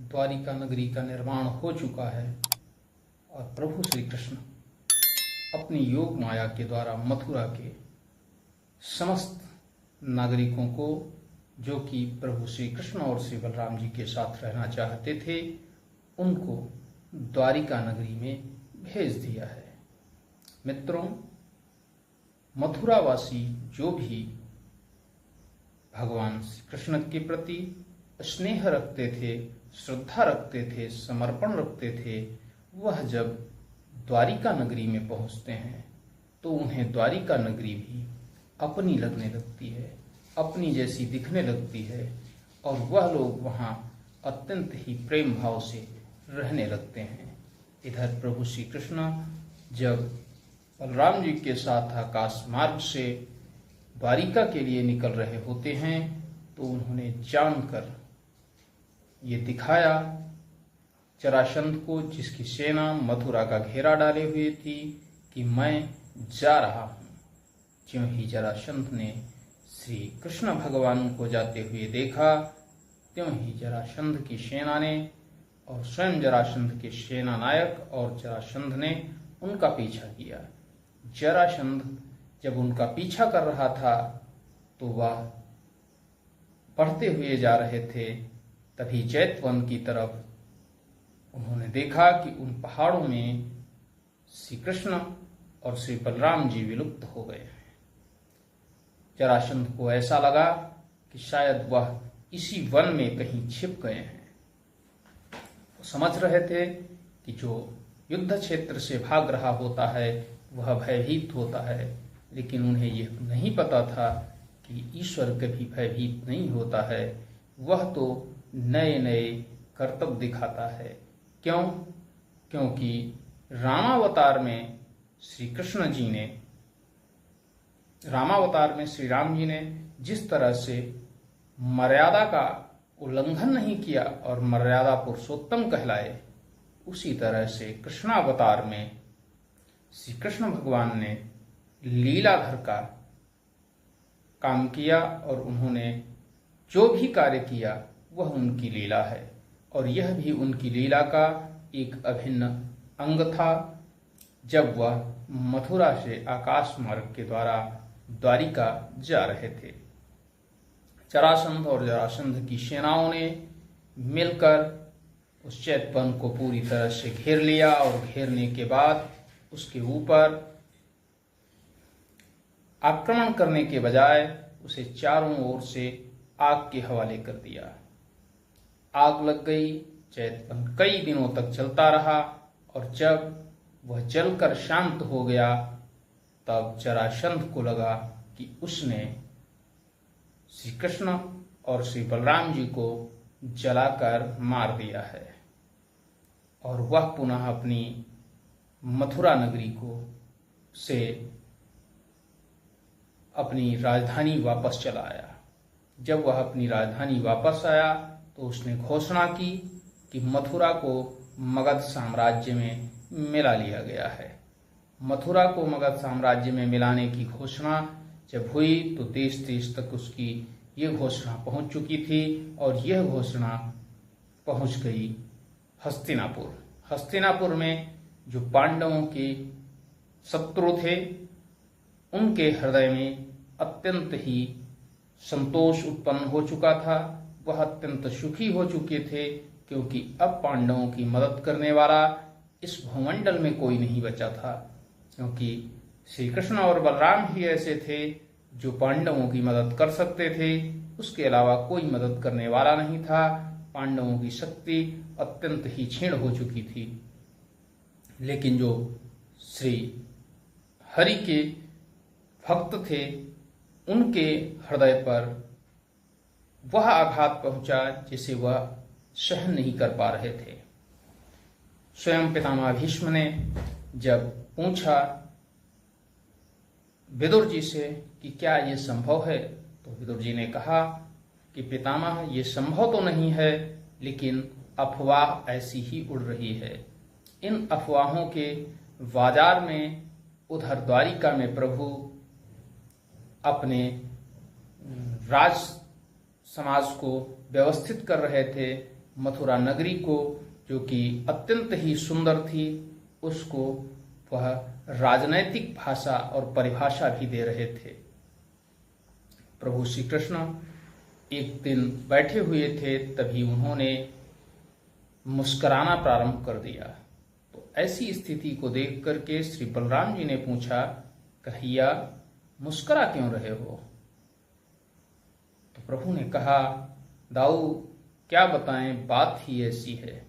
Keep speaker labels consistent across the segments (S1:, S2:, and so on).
S1: द्वारिका नगरी का निर्माण हो चुका है और प्रभु श्री कृष्ण अपनी योग माया के द्वारा मथुरा के समस्त नागरिकों को, जो कि प्रभु श्री कृष्ण और श्री बलराम जी के साथ रहना चाहते थे, उनको द्वारिका नगरी में भेज दिया है। मित्रों, मथुरावासी जो भी भगवान श्री कृष्ण के प्रति स्नेह रखते थे, श्रद्धा रखते थे, समर्पण रखते थे, वह जब द्वारिका नगरी में पहुंचते हैं तो उन्हें द्वारिका नगरी भी अपनी लगने लगती है, अपनी जैसी दिखने लगती है और वह लोग वहां अत्यंत ही प्रेम भाव से रहने लगते हैं। इधर प्रभु श्री कृष्ण जब बलराम जी के साथ आकाश मार्ग से द्वारिका के लिए निकल रहे होते हैं तो उन्होंने जानकर ये दिखाया जरासंध को, जिसकी सेना मथुरा का घेरा डाले हुए थी, कि मैं जा रहा हूं। ज्यों ही जरासंध ने श्री कृष्ण भगवान को जाते हुए देखा, त्यों ही जरासंध की सेना ने और स्वयं जरासंध के सेना नायक और जरासंध ने उनका पीछा किया। जरासंध जब उनका पीछा कर रहा था तो वह बढ़ते हुए जा रहे थे, तभी जैतवन की तरफ उन्होंने देखा कि उन पहाड़ों में श्री कृष्ण और श्री बलराम जी विलुप्त हो गए हैं। जरासंध को ऐसा लगा कि शायद वह इसी वन में कहीं छिप गए हैं। वो समझ रहे थे कि जो युद्ध क्षेत्र से भाग रहा होता है वह भयभीत होता है, लेकिन उन्हें यह नहीं पता था कि ईश्वर कभी भयभीत नहीं होता है। वह तो नए नए कर्तव्य दिखाता है। क्यों? क्योंकि रामावतार में श्री कृष्ण जी ने, रामावतार में श्री राम जी ने जिस तरह से मर्यादा का उल्लंघन नहीं किया और मर्यादा पुरुषोत्तम कहलाए, उसी तरह से कृष्णावतार में श्री कृष्ण भगवान ने लीलाधर का काम किया और उन्होंने जो भी कार्य किया वह उनकी लीला है और यह भी उनकी लीला का एक अभिन्न अंग था। जब वह मथुरा से आकाश मार्ग के द्वारा द्वारिका जा रहे थे, जरासंध और जरासंध की सेनाओं ने मिलकर उस चैतवन को पूरी तरह से घेर लिया और घेरने के बाद उसके ऊपर आक्रमण करने के बजाय उसे चारों ओर से आग के हवाले कर दिया। आग लग गई। चैतवन कई दिनों तक जलता रहा और जब वह जलकर शांत हो गया तब जरासंध को लगा कि उसने श्री कृष्ण और श्री बलराम जी को जलाकर मार दिया है और वह पुनः अपनी मथुरा नगरी को से अपनी राजधानी वापस चला आया। जब वह अपनी राजधानी वापस आया तो उसने घोषणा की कि मथुरा को मगध साम्राज्य में मिला लिया गया है। मथुरा को मगध साम्राज्य में मिलाने की घोषणा जब हुई तो देश देश तक उसकी ये घोषणा पहुंच चुकी थी और यह घोषणा पहुंच गई हस्तिनापुर। हस्तिनापुर में जो पांडवों के शत्रु थे उनके हृदय में अत्यंत ही संतोष उत्पन्न हो चुका था। वह अत्यंत सुखी हो चुके थे क्योंकि अब पांडवों की मदद करने वाला इस भूमंडल में कोई नहीं बचा था, क्योंकि श्री कृष्ण और बलराम ही ऐसे थे जो पांडवों की मदद कर सकते थे। उसके अलावा कोई मदद करने वाला नहीं था। पांडवों की शक्ति अत्यंत ही क्षीण हो चुकी थी। लेकिन जो श्री हरि के भक्त थे उनके हृदय पर वह आघात पहुंचा जिसे वह सहन नहीं कर पा रहे थे। स्वयं पितामह भीष्म ने जब पूछा विदुर जी से कि क्या ये संभव है, तो विदुर जी ने कहा कि पितामह ये संभव तो नहीं है, लेकिन अफवाह ऐसी ही उड़ रही है। इन अफवाहों के बाजार में उधर द्वारिका में प्रभु अपने राज समाज को व्यवस्थित कर रहे थे। मथुरा नगरी को, जो कि अत्यंत ही सुंदर थी, उसको वह राजनैतिक भाषा और परिभाषा भी दे रहे थे। प्रभु श्री कृष्ण एक दिन बैठे हुए थे, तभी उन्होंने मुस्कुराना प्रारंभ कर दिया। तो ऐसी स्थिति को देख करके श्री बलराम जी ने पूछा, कन्हैया मुस्कुरा क्यों रहे हो? तो प्रभु ने कहा, दाऊ क्या बताएं, बात ही ऐसी है।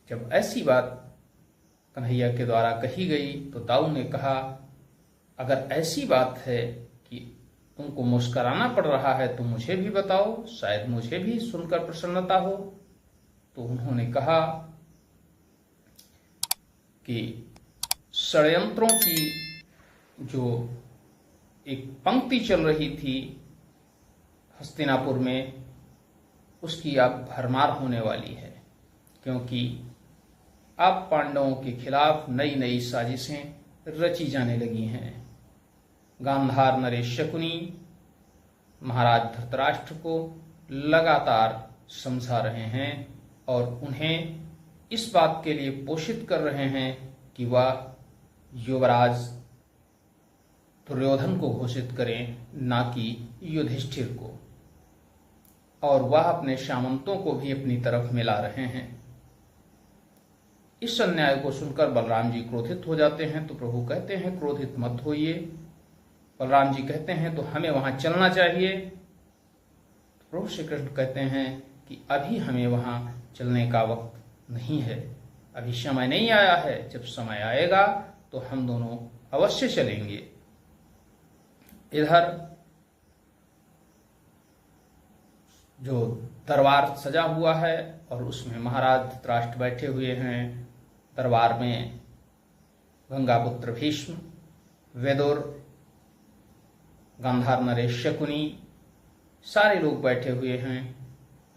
S1: जब ऐसी बात कन्हैया के द्वारा कही गई तो दाऊ ने कहा, अगर ऐसी बात है कि तुमको मुस्कुराना पड़ रहा है तो मुझे भी बताओ, शायद मुझे भी सुनकर प्रसन्नता हो। तो उन्होंने कहा कि षड्यंत्रों की जो एक पंक्ति चल रही थी हस्तिनापुर में, उसकी अब भरमार होने वाली है, क्योंकि अब पांडवों के खिलाफ नई नई साजिशें रची जाने लगी हैं। गांधार नरेश शकुनी महाराज धृतराष्ट्र को लगातार समझा रहे हैं और उन्हें इस बात के लिए पोषित कर रहे हैं कि वह युवराज दुर्योधन को घोषित करें, ना कि युधिष्ठिर को। और वह अपने सामंतों को भी अपनी तरफ मिला रहे हैं। इस अन्याय को सुनकर बलराम जी क्रोधित हो जाते हैं। तो प्रभु कहते हैं, क्रोधित मत होइए। बलराम जी कहते हैं, तो हमें वहां चलना चाहिए। प्रभु श्री कृष्ण कहते हैं कि अभी हमें वहां चलने का वक्त नहीं है, अभी समय नहीं आया है। जब समय आएगा तो हम दोनों अवश्य चलेंगे। इधर जो दरबार सजा हुआ है और उसमें महाराज धृतराष्ट्र बैठे हुए हैं। दरबार में गंगापुत्र भीष्म, वेदुर, गांधार नरेश शकुनी, सारे लोग बैठे हुए हैं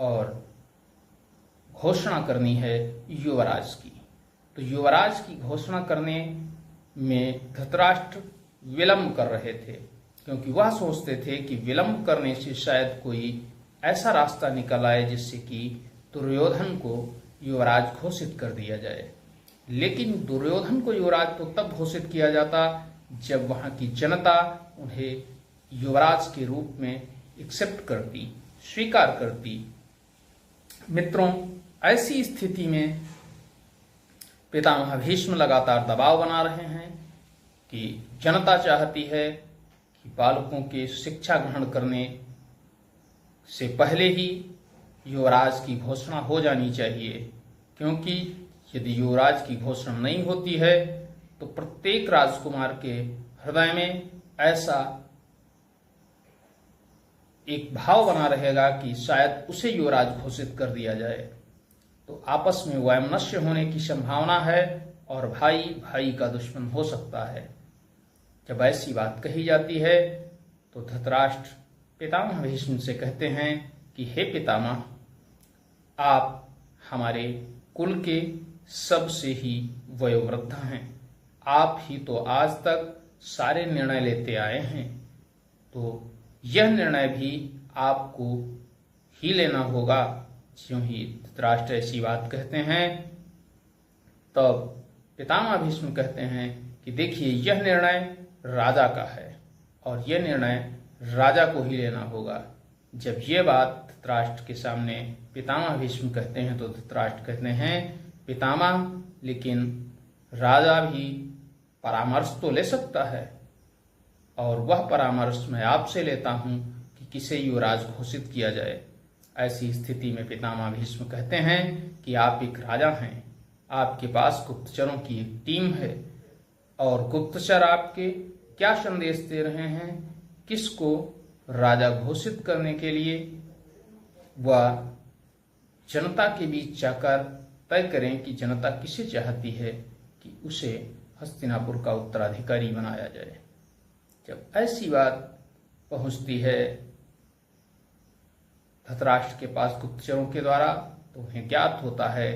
S1: और घोषणा करनी है युवराज की। तो युवराज की घोषणा करने में धृतराष्ट्र विलंब कर रहे थे, क्योंकि वह सोचते थे कि विलंब करने से शायद कोई ऐसा रास्ता निकल आए जिससे कि दुर्योधन को युवराज घोषित कर दिया जाए। लेकिन दुर्योधन को युवराज तो तब घोषित किया जाता जब वहां की जनता उन्हें युवराज के रूप में एक्सेप्ट करती, स्वीकार करती। मित्रों, ऐसी स्थिति में पितामह भीष्म लगातार दबाव बना रहे हैं कि जनता चाहती है कि बालकों के शिक्षा ग्रहण करने से पहले ही युवराज की घोषणा हो जानी चाहिए, क्योंकि यदि युवराज की घोषणा नहीं होती है तो प्रत्येक राजकुमार के हृदय में ऐसा एक भाव बना रहेगा कि शायद उसे युवराज घोषित कर दिया जाए। तो आपस में वैमनस्य होने की संभावना है और भाई भाई का दुश्मन हो सकता है। जब ऐसी बात कही जाती है तो धृतराष्ट्र पितामह भीष्म से कहते हैं कि हे पितामह, आप हमारे कुल के सबसे ही वयोवृद्ध हैं, आप ही तो आज तक सारे निर्णय लेते आए हैं, तो यह निर्णय भी आपको ही लेना होगा। ज्यों ही धृतराष्ट्र ऐसी बात कहते हैं तब पितामह भीष्म कहते हैं कि देखिए, यह निर्णय राजा का है और यह निर्णय राजा को ही लेना होगा। जब ये बात धृतराष्ट्र के सामने पितामह भीष्म कहते हैं तो धृतराष्ट्र कहते हैं, पितामह, लेकिन राजा भी परामर्श तो ले सकता है और वह परामर्श मैं आपसे लेता हूं कि किसे युवराज घोषित किया जाए। ऐसी स्थिति में पितामह भीष्म कहते हैं कि आप एक राजा हैं, आपके पास गुप्तचरों की एक टीम है और गुप्तचर आपके क्या संदेश दे रहे हैं, किसको राजा घोषित करने के लिए। वह जनता के बीच जाकर तय करें कि जनता किसे चाहती है कि उसे हस्तिनापुर का उत्तराधिकारी बनाया जाए। जब ऐसी बात पहुंचती है धृतराष्ट्र के पास गुप्तचरों के द्वारा, तो उन्हें ज्ञात होता है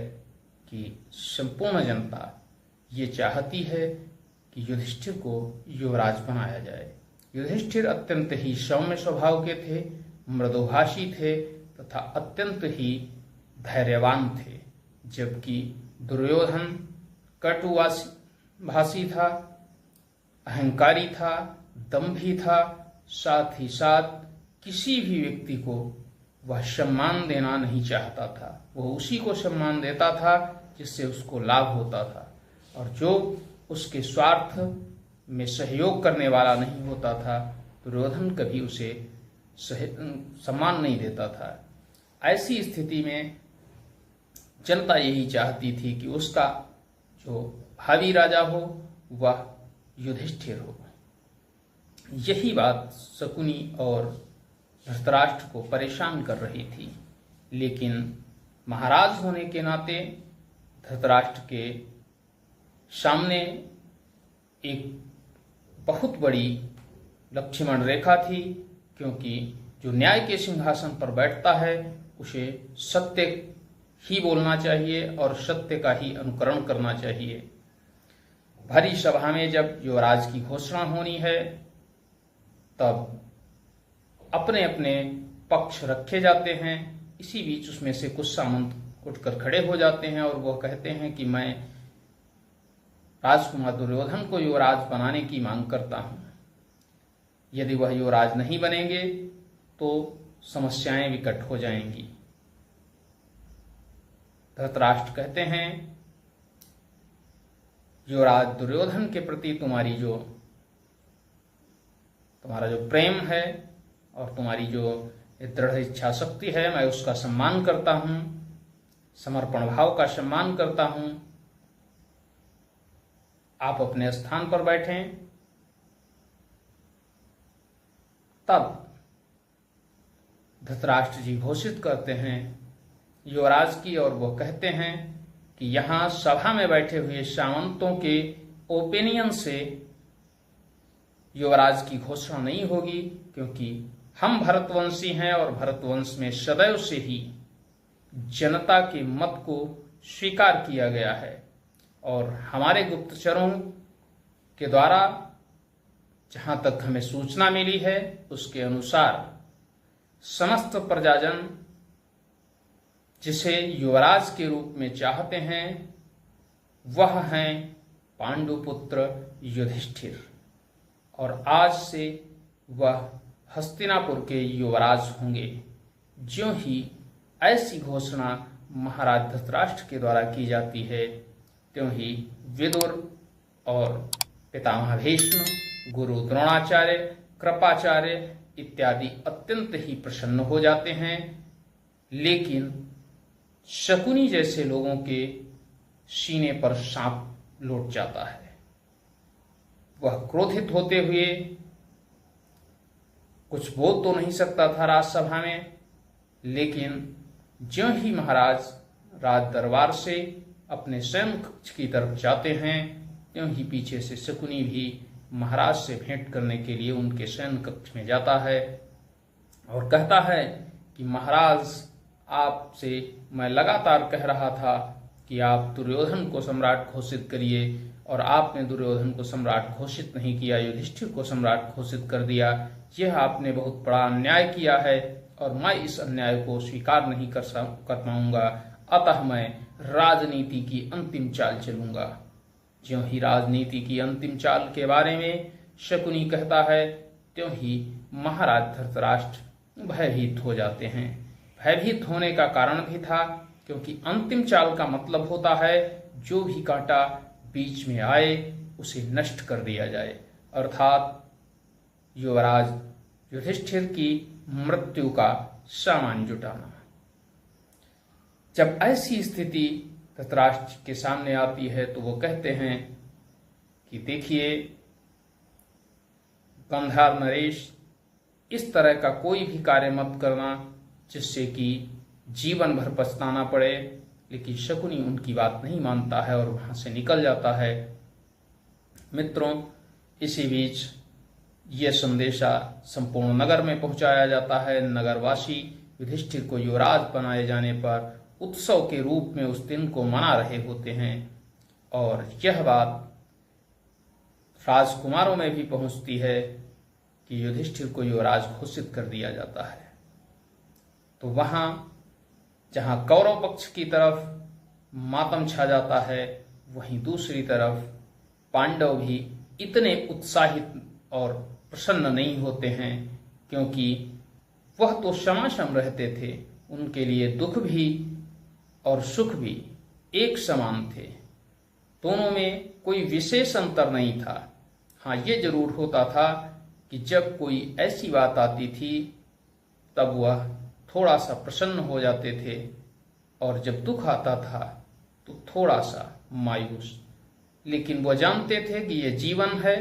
S1: कि संपूर्ण जनता ये चाहती है कि युधिष्ठिर को युवराज बनाया जाए। युधिष्ठिर अत्यंत ही सौम्य स्वभाव के थे, मृदुभाषी थे तथा अत्यंत ही धैर्यवान थे, जबकि दुर्योधन कटुभाषी था, अहंकारी था, दंभी था, साथ ही साथ किसी भी व्यक्ति को वह सम्मान देना नहीं चाहता था। वह उसी को सम्मान देता था जिससे उसको लाभ होता था, और जो उसके स्वार्थ में सहयोग करने वाला नहीं होता था, दुर्योधन कभी उसे सम्मान नहीं देता था। ऐसी स्थिति में जनता यही चाहती थी कि उसका जो भावी राजा हो वह युधिष्ठिर हो। यही बात शकुनी और धृतराष्ट्र को परेशान कर रही थी, लेकिन महाराज होने के नाते धृतराष्ट्र के सामने एक बहुत बड़ी लक्ष्मण रेखा थी, क्योंकि जो न्याय के सिंहासन पर बैठता है उसे सत्य ही बोलना चाहिए और सत्य का ही अनुकरण करना चाहिए। भरी सभा में जब युवराज की घोषणा होनी है तब अपने अपने पक्ष रखे जाते हैं। इसी बीच उसमें से कुछ सामंत उठकर खड़े हो जाते हैं और वह कहते हैं कि मैं राजकुमार दुर्योधन को युवराज बनाने की मांग करता हूं। यदि वह युवराज नहीं बनेंगे तो समस्याएं विकट हो जाएंगी। धृतराष्ट्र कहते हैं, युवराज दुर्योधन के प्रति तुम्हारा जो प्रेम है और तुम्हारी जो दृढ़ इच्छा शक्ति है, मैं उसका सम्मान करता हूं, समर्पण भाव का सम्मान करता हूं। आप अपने स्थान पर बैठें। तब धृतराष्ट्र जी घोषित करते हैं युवराज की, और वो कहते हैं कि यहां सभा में बैठे हुए सामंतों के ओपिनियन से युवराज की घोषणा नहीं होगी, क्योंकि हम भरतवंशी हैं और भरतवंश में सदैव से ही जनता के मत को स्वीकार किया गया है, और हमारे गुप्तचरों के द्वारा जहां तक हमें सूचना मिली है उसके अनुसार समस्त प्रजाजन जिसे युवराज के रूप में चाहते हैं वह हैं पांडुपुत्र युधिष्ठिर, और आज से वह हस्तिनापुर के युवराज होंगे। ज्यों ही ऐसी घोषणा महाराज धृतराष्ट्र के द्वारा की जाती है, त्यों ही विदुर और पितामह भीष्म, गुरु द्रोणाचार्य, कृपाचार्य इत्यादि अत्यंत ही प्रसन्न हो जाते हैं। लेकिन शकुनी जैसे लोगों के सीने पर सांप लौट जाता है। वह क्रोधित होते हुए कुछ बोल तो नहीं सकता था राजसभा में, लेकिन ज्यों ही महाराज राज दरबार से अपने स्वयं कक्ष की तरफ जाते हैं, त्यों ही पीछे से शकुनी भी महाराज से भेंट करने के लिए उनके शयन कक्ष में जाता है और कहता है कि महाराज, आपसे मैं लगातार कह रहा था कि आप दुर्योधन को सम्राट घोषित करिए, और आपने दुर्योधन को सम्राट घोषित नहीं किया, युधिष्ठिर को सम्राट घोषित कर दिया। यह आपने बहुत बड़ा अन्याय किया है और मैं इस अन्याय को स्वीकार नहीं कर पाऊंगा, अतः मैं राजनीति की अंतिम चाल चलूंगा। ज्यों ही राजनीति की अंतिम चाल के बारे में शकुनी कहता है, त्यों ही महाराज धृतराष्ट्र भयभीत हो जाते हैं। भयभीत होने का कारण भी था क्योंकि अंतिम चाल का मतलब होता है जो भी कांटा बीच में आए उसे नष्ट कर दिया जाए, अर्थात युवराज युधिष्ठिर की मृत्यु का सामान जुटाना। जब ऐसी स्थिति धृतराष्ट्र के सामने आती है तो वो कहते हैं कि देखिए गंधार नरेश, इस तरह का कोई भी कार्य मत करना जिससे कि जीवन भर पछताना पड़े। लेकिन शकुनी उनकी बात नहीं मानता है और वहां से निकल जाता है। मित्रों, इसी बीच यह संदेशा संपूर्ण नगर में पहुंचाया जाता है। नगरवासी युधिष्ठिर को युवराज बनाए जाने पर उत्सव के रूप में उस दिन को मना रहे होते हैं, और यह बात राजकुमारों में भी पहुंचती है कि युधिष्ठिर को युवराज घोषित कर दिया जाता है। तो वहां जहां कौरव पक्ष की तरफ मातम छा जाता है, वहीं दूसरी तरफ पांडव भी इतने उत्साहित और प्रसन्न नहीं होते हैं, क्योंकि वह तो क्षमाक्षम रहते थे। उनके लिए दुख भी और सुख भी एक समान थे। दोनों में कोई विशेष अंतर नहीं था। हाँ, ये जरूर होता था कि जब कोई ऐसी बात आती थी तब वह थोड़ा सा प्रसन्न हो जाते थे, और जब दुख आता था तो थोड़ा सा मायूस। लेकिन वह जानते थे कि यह जीवन है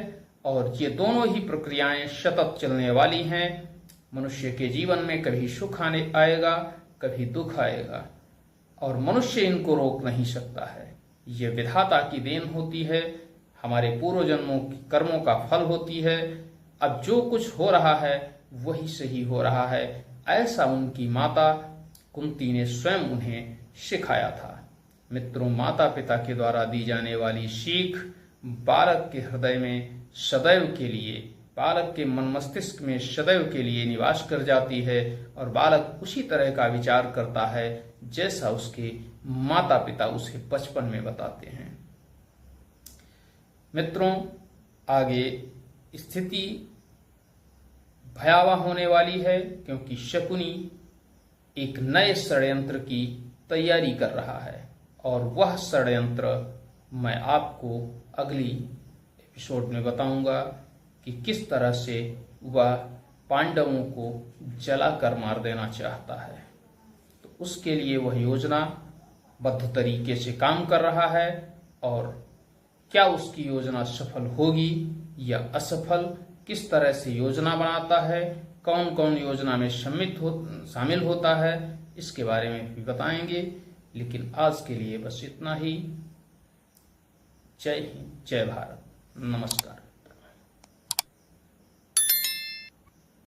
S1: और ये दोनों ही प्रक्रियाएं सतत चलने वाली हैं। मनुष्य के जीवन में कभी सुख आएगा, कभी दुख आएगा, और मनुष्य इनको रोक नहीं सकता है। ये विधाता की देन होती है, हमारे पूर्व जन्मों की कर्मों का फल होती है। अब जो कुछ हो रहा है वही सही हो रहा है, ऐसा उनकी माता कुंती ने स्वयं उन्हें सिखाया था। मित्रों, माता पिता के द्वारा दी जाने वाली सीख बालक के हृदय में सदैव के लिए, बालक के मन मस्तिष्क में सदैव के लिए निवास कर जाती है, और बालक उसी तरह का विचार करता है जैसा उसके माता पिता उसे बचपन में बताते हैं। मित्रों, आगे स्थिति भयावह होने वाली है, क्योंकि शकुनी एक नए षड्यंत्र की तैयारी कर रहा है, और वह षड्यंत्र मैं आपको अगली एपिसोड में बताऊंगा कि किस तरह से वह पांडवों को जलाकर मार देना चाहता है। तो उसके लिए वह योजनाबद्ध तरीके से काम कर रहा है, और क्या उसकी योजना सफल होगी या असफल, किस तरह से योजना बनाता है, कौन कौन योजना में शामिल होता है, इसके बारे में भी बताएंगे। लेकिन आज के लिए बस इतना ही। जय हिंद, जय भारत, नमस्कार।